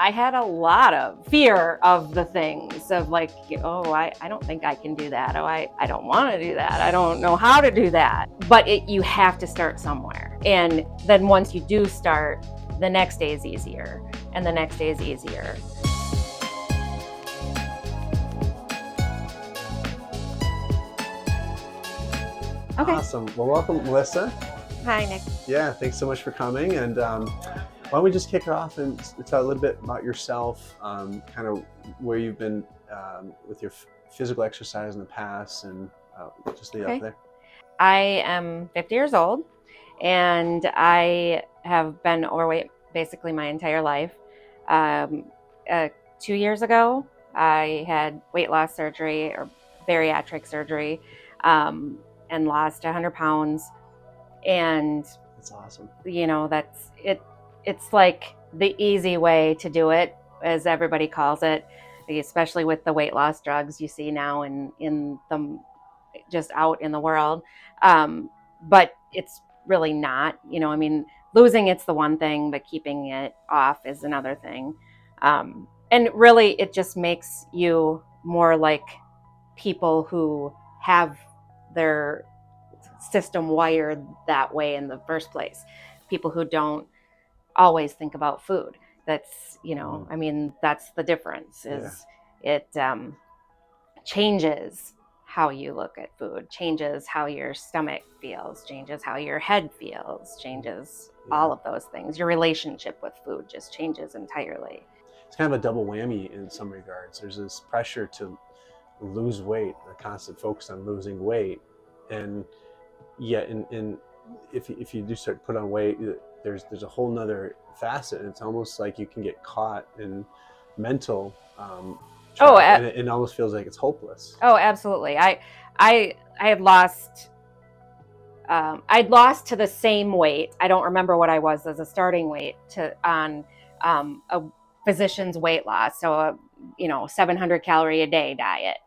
I had a lot of fear of the things of like, oh, I don't think I can do that. Oh, I don't want to do that. I don't know how to do that. But you have to start somewhere. And then once you do start, the next day is easier and the next day is easier. Okay. Awesome. Well, welcome, Melissa. Hi, Nick. Yeah, thanks so much for coming. And why don't we just kick it off and tell a little bit about yourself, kind of where you've been with your physical exercise in the past, and just lead up there. I am 50 years old, and I have been overweight basically my entire life. 2 years ago, I had weight loss surgery or bariatric surgery, and lost 100 pounds. And that's awesome. You know, that's it. It's like the easy way to do it, as everybody calls it, especially with the weight loss drugs you see now in them just out in the world. But it's really not, you know, I mean, losing it's the one thing, but keeping it off is another thing. And really it just makes you more like people who have their system wired that way in the first place. People who don't always think about food. That's, you know, I mean, that's the difference is it changes how you look at food, changes how your stomach feels, changes how your head feels, changes all of those things. Your relationship with food just changes entirely. It's kind of a double whammy in some regards. There's this pressure to lose weight, a constant focus on losing weight, and yet if you do start to put on weight, there's a whole nother facet. It's almost like you can get caught in mental and it almost feels like it's hopeless. Oh, absolutely. I had lost I'd lost to the same weight. I don't remember what I was as a starting weight on a physician's weight loss. So a 700 calorie a day diet,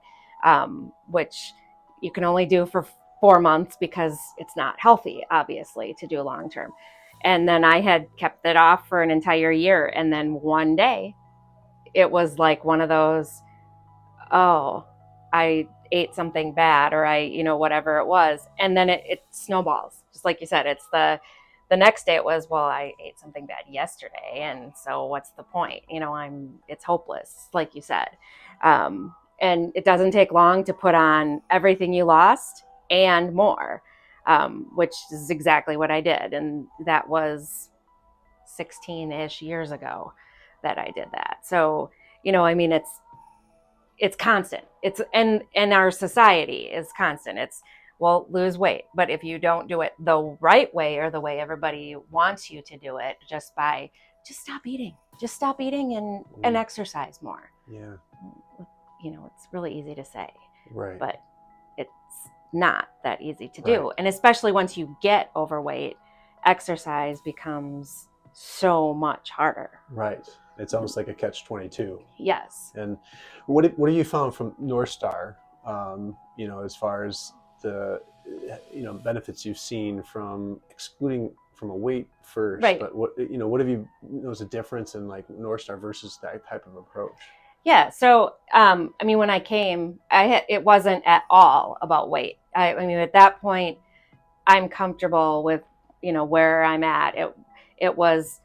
which you can only do for 4 months because it's not healthy, obviously, to do long term. And then I had kept it off for an entire year. And then one day it was like one of those, oh, I ate something bad, or whatever it was. And then it snowballs. Just like you said, it's the next day it was, well, I ate something bad yesterday. And so what's the point? It's hopeless, like you said. And it doesn't take long to put on everything you lost and more, which is exactly what I did. And that was 16-ish years ago that I did that. So, it's constant. And our society is constant. It's, well, lose weight. But if you don't do it the right way, or the way everybody wants you to do it, just stop eating. Just stop eating and exercise more. Yeah. It's really easy to say. Right. But it's not that easy to do. Right. And especially once you get overweight, exercise becomes so much harder. Right. It's almost like a catch-22. Yes. And what have you found from NorthStar, as far as the, benefits you've seen from excluding from a weight first? Right. But what have you noticed a difference in like NorthStar versus that type of approach? Yeah. So, when I came, it wasn't at all about weight. At that point, I'm comfortable with, where I'm at. It was,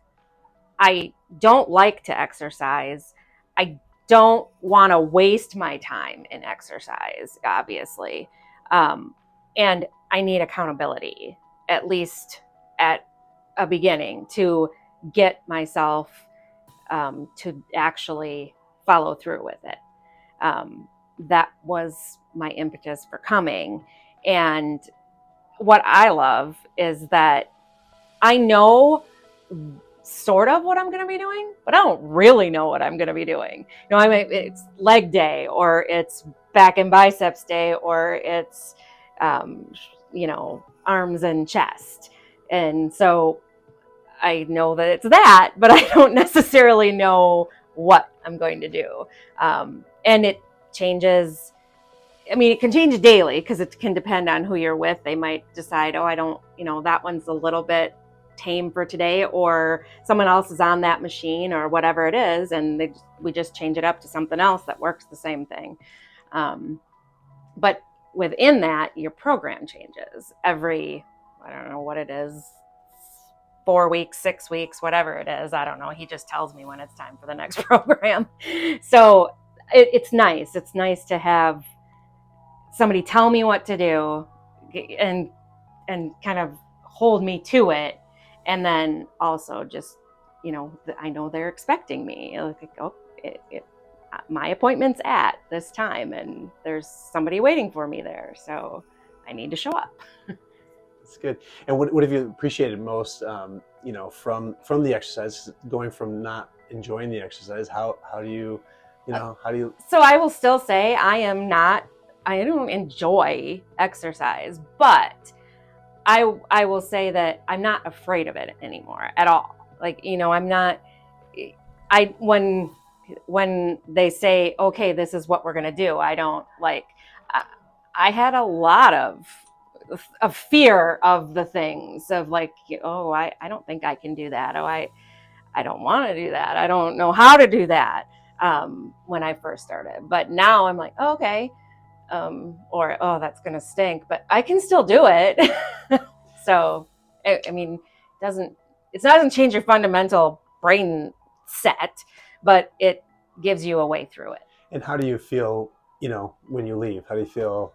I don't like to exercise. I don't want to waste my time in exercise, obviously. And I need accountability, at least at a beginning, to get myself to actually follow through with it. That was my impetus for coming. And what I love is that I know sort of what I'm going to be doing, but I don't really know what I'm going to be doing. It's leg day, or it's back and biceps day, or it's, arms and chest. And so I know that it's that, but I don't necessarily know what I'm going to do. And it changes. It can change daily because it can depend on who you're with. They might decide, oh, I don't, that one's a little bit tame for today, or someone else is on that machine or whatever it is, and we just change it up to something else that works the same thing. But within that, your program changes every, I don't know what it is, 4 weeks, 6 weeks, whatever it is. I don't know. He just tells me when it's time for the next program. So it's nice. It's nice to have somebody tell me what to do and kind of hold me to it. And then also just, I know they're expecting me. Like, oh, my appointment's at this time and there's somebody waiting for me there. So I need to show up. That's good. And what have you appreciated most, from the exercise, going from not enjoying the exercise? How do you, how do you? So I will still say I don't enjoy exercise, but I will say that I'm not afraid of it anymore at all. Like, I'm not, when they say, okay, this is what we're going to do, I don't I had a lot of fear of the things of like, oh, I don't think I can do that. Oh, I don't want to do that. I don't know how to do that. When I first started, but now I'm like, oh, okay. Or, oh, that's going to stink, but I can still do it. So, I mean, it doesn't change your fundamental brain set, but it gives you a way through it. And how do you feel, when you leave? How do you feel?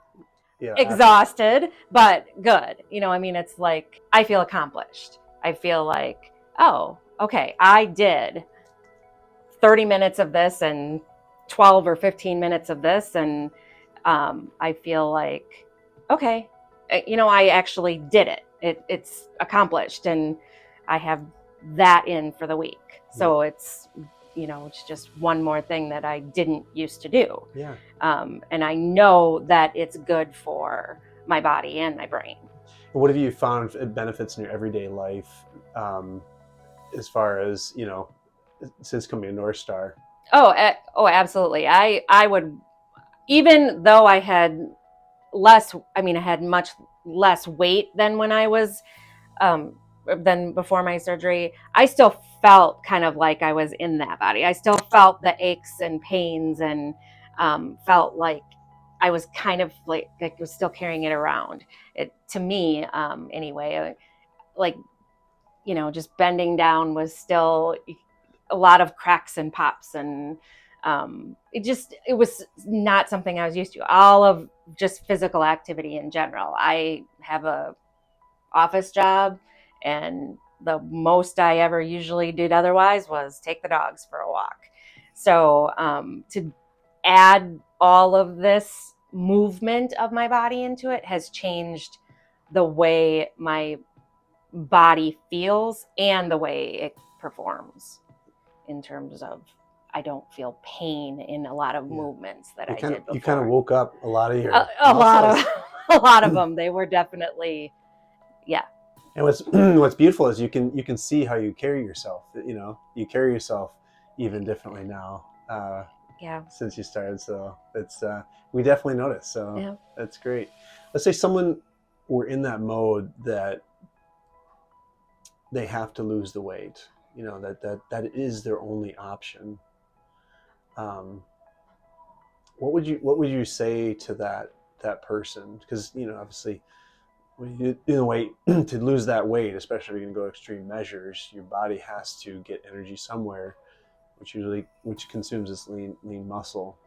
Yeah, exhausted, but good. It's like I feel accomplished. I feel like, oh, okay, I did 30 minutes of this and 12 or 15 minutes of this. And I feel like, okay, I actually did it. It's accomplished and I have that in for the week. So it's just one more thing that I didn't used to do. Yeah. And I know that it's good for my body and my brain. What have you found benefits in your everyday life, as far as, since coming to NorthStar? Oh, absolutely. I would, even though I had I had much less weight than when I was, than before my surgery, I still felt kind of like I was in that body. I still felt the aches and pains and felt like I was kind of like I was still carrying it around. To me, anyway, like, just bending down was still a lot of cracks and pops, and it was not something I was used to. All of just physical activity in general. I have a office job, and the most I ever usually did otherwise was take the dogs for a walk. So to add all of this movement of my body into it has changed the way my body feels and the way it performs, in terms of I don't feel pain in a lot of movements that I did before. You kind of woke up a lot of your a lot of them. They were definitely, yeah. And what's beautiful is you can see how you carry yourself. You carry yourself even differently now. Yeah. Since you started, so it's we definitely notice. So yeah. That's great. Let's say someone were in that mode that they have to lose the weight. That is their only option. What would you say to that person? Because obviously, when you lose weight, to lose that weight, especially if you're going to go extreme measures, your body has to get energy somewhere, which consumes this lean muscle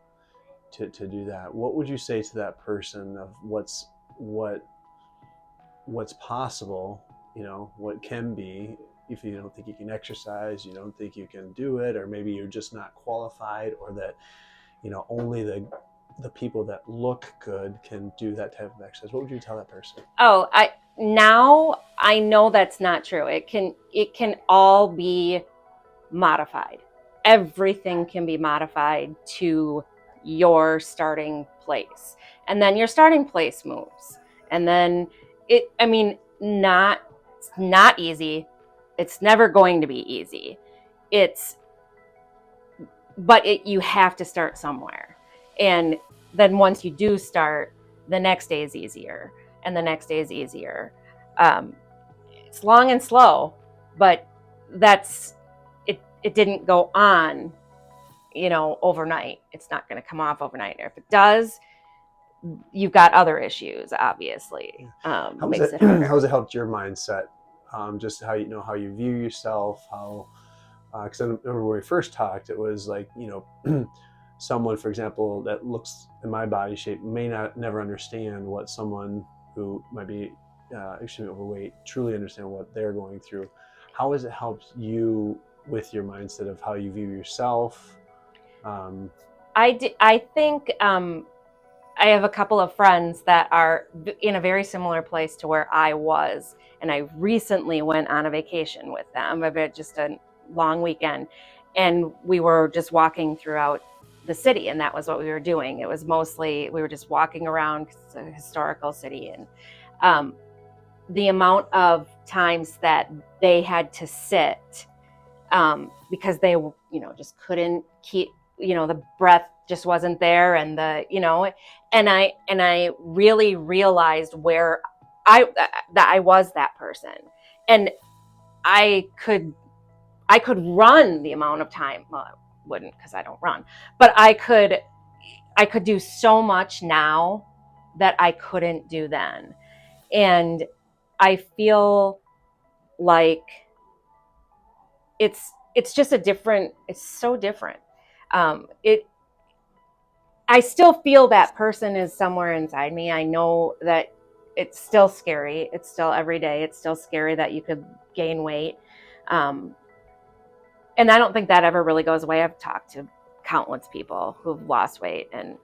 to do that. What would you say to that person of what's possible? What can be, if you don't think you can exercise, you don't think you can do it, or maybe you're just not qualified, or that only the people that look good can do that type of exercise. What would you tell that person? Oh, now I know that's not true. It can all be modified. Everything can be modified to your starting place, and then your starting place moves, and then it's not easy. It's never going to be easy. But you have to start somewhere. And then once you do start, the next day is easier, and the next day is easier. It's long and slow, but that's it. It didn't go on, overnight. It's not going to come off overnight. Or if it does, you've got other issues, obviously. How makes it harder. how has it helped your mindset? Just how how you view yourself, how because I remember when we first talked, it was like someone, for example, that looks in my body shape may not never understand what someone who might be extremely overweight truly understand what they're going through. How has it helped you with your mindset of how you view yourself? I think I have a couple of friends that are in a very similar place to where I was, and I recently went on a vacation with them, just a long weekend, and we were just walking throughout the city, and that was what we were doing. It was mostly we were just walking around. It's a historical city, and the amount of times that they had to sit because they just couldn't keep the breath just wasn't there, and and I really realized where that I was that person, and I could run the amount of time. Well, I wouldn't, because I don't run, but I could do so much now that I couldn't do then. And I feel like it's just it's so different. I still feel that person is somewhere inside me. I know that it's still scary. It's still every day. It's still scary that you could gain weight. And I don't think that ever really goes away. I've talked to countless people who've lost weight, and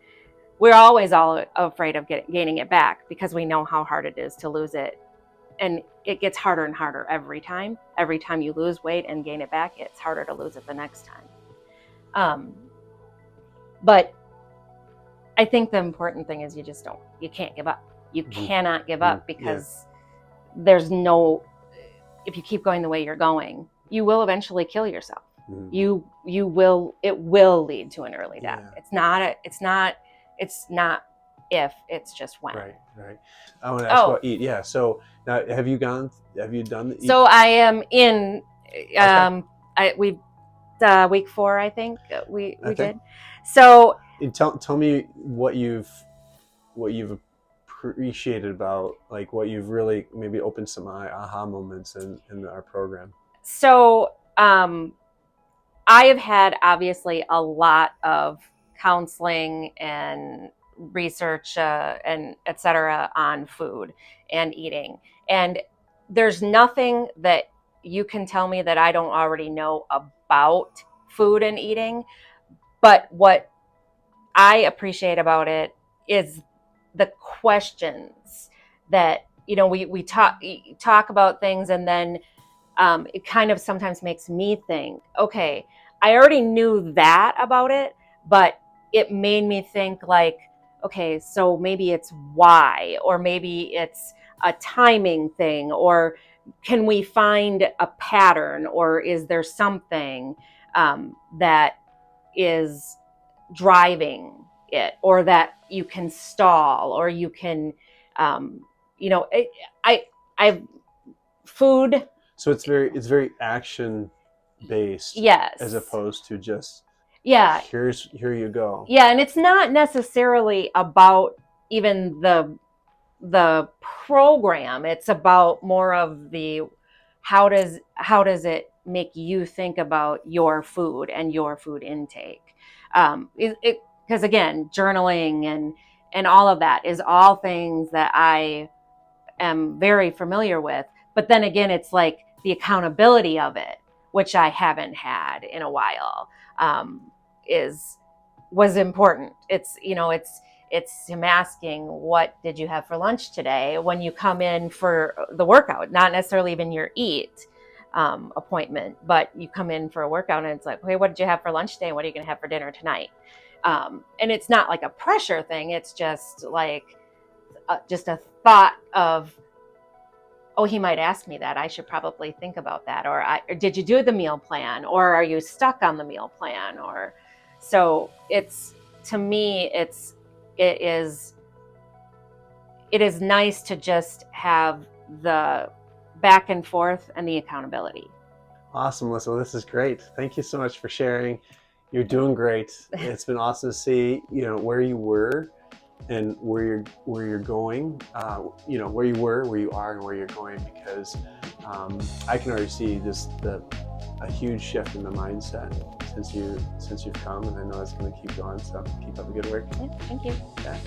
we're always all afraid of gaining it back, because we know how hard it is to lose it. And it gets harder and harder every time. Every time you lose weight and gain it back, it's harder to lose it the next time. But I think the important thing is you can't give up. You cannot give up, because there's if you keep going the way you're going, you will eventually kill yourself. It will lead to an early death. It's not if, it's just when. Right. I want to ask about eat. Yeah. So now, have you done the eat? So I am in, we've week 4, I think we did. So tell me what you've appreciated about, like, what you've really maybe opened some aha moments in our program. So I have had obviously a lot of counseling and research and etc. on food and eating, and there's nothing that you can tell me that I don't already know about food and eating. But what I appreciate about it is the questions that we talk about things, and then it kind of sometimes makes me think, okay, I already knew that about it, but it made me think, like, okay, so maybe it's why, or maybe it's a timing thing, or can we find a pattern, or is there something that is driving it, or that you can stall, or you can I food. So it's very action based. Yes. As opposed to just, here you go. Yeah. And it's not necessarily about even the program. It's about more of the how does it make you think about your food and your food intake. Because again, journaling and all of that is all things that I am very familiar with. But then again, it's like the accountability of it, which I haven't had in a while, was important. It's him asking, what did you have for lunch today, when you come in for the workout, not necessarily even your eat appointment, but you come in for a workout, and it's like, hey, what did you have for lunch today? And what are you going to have for dinner tonight? And it's not like a pressure thing. It's just like, just a thought of, oh, he might ask me that. I should probably think about that. Or did you do the meal plan? Or are you stuck on the meal plan? Or so to me, it is nice to just have the back and forth and the accountability. Awesome, Melissa. Well, this is great. Thank you so much for sharing. You're doing great. It's been awesome to see, where you were and where you're going. Where you were, where you are, and where you're going. Because I can already see a huge shift in the mindset since you've come, and I know it's going to keep going. So keep up the good work. Yeah, thank you. Yeah.